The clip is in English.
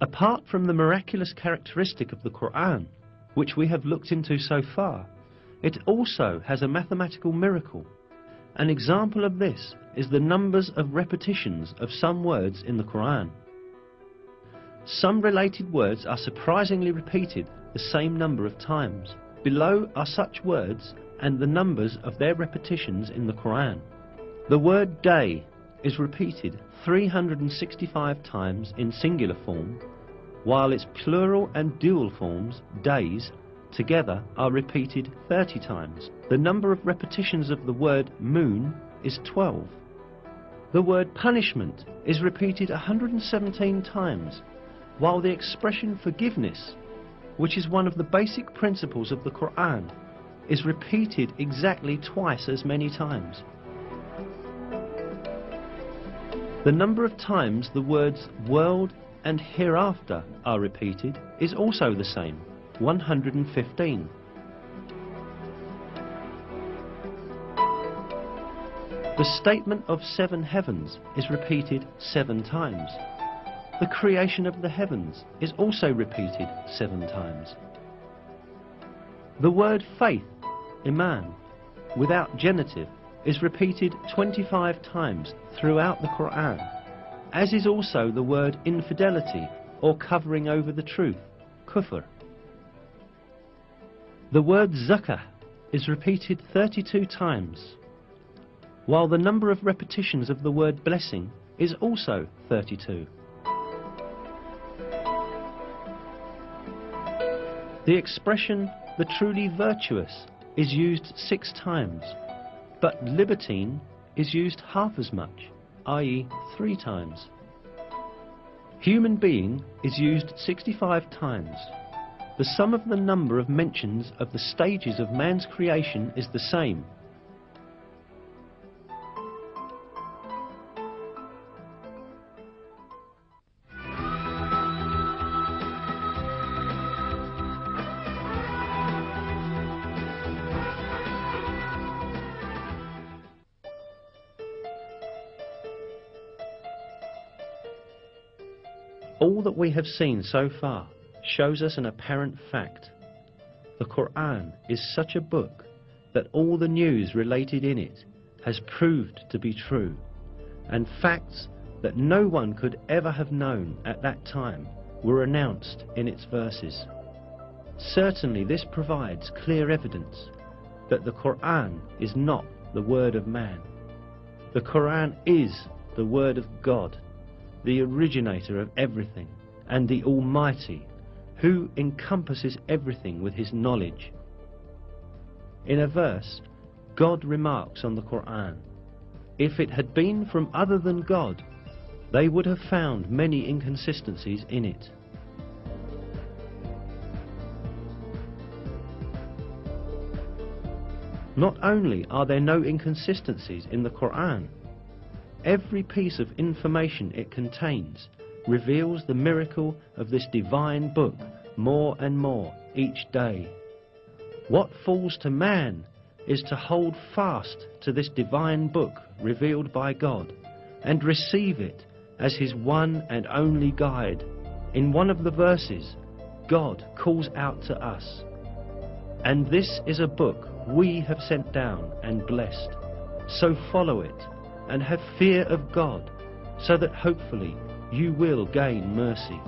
Apart from the miraculous characteristic of the Quran, which we have looked into so far, it also has a mathematical miracle. An example of this is the numbers of repetitions of some words in the Quran. Some related words are surprisingly repeated the same number of times. Below are such words and the numbers of their repetitions in the Quran. The word day is repeated 365 times in singular form, while its plural and dual forms, days, together are repeated 30 times. The number of repetitions of the word moon is 12. The word punishment is repeated 117 times, while the expression forgiveness, which is one of the basic principles of the Quran, is repeated exactly twice as many times. The number of times the words world and hereafter are repeated is also the same, 115. The statement of 7 heavens is repeated 7 times. The creation of the heavens is also repeated 7 times. The word faith, iman, without genitive, is repeated 25 times throughout the Quran, as is also the word infidelity or covering over the truth, kufr. The word zakah is repeated 32 times, while the number of repetitions of the word blessing is also 32. The expression the truly virtuous is used 6 times, but libertine is used half as much, i.e. 3 times. Human being is used 65 times. The sum of the number of mentions of the stages of man's creation is the same. All that we have seen so far shows us an apparent fact. The Quran is such a book that all the news related in it has proved to be true, and facts that no one could ever have known at that time were announced in its verses. Certainly this provides clear evidence that the Quran is not the word of man. The Quran is the word of God, the originator of everything, and the Almighty, who encompasses everything with his knowledge. In a verse, God remarks on the Quran, "If it had been from other than God, they would have found many inconsistencies in it." Not only are there no inconsistencies in the Quran, every piece of information it contains reveals the miracle of this divine book more and more each day. What falls to man is to hold fast to this divine book revealed by God and receive it as his one and only guide. In one of the verses, God calls out to us, "And this is a book we have sent down and blessed, so follow it and have fear of God, so that hopefully you will gain mercy."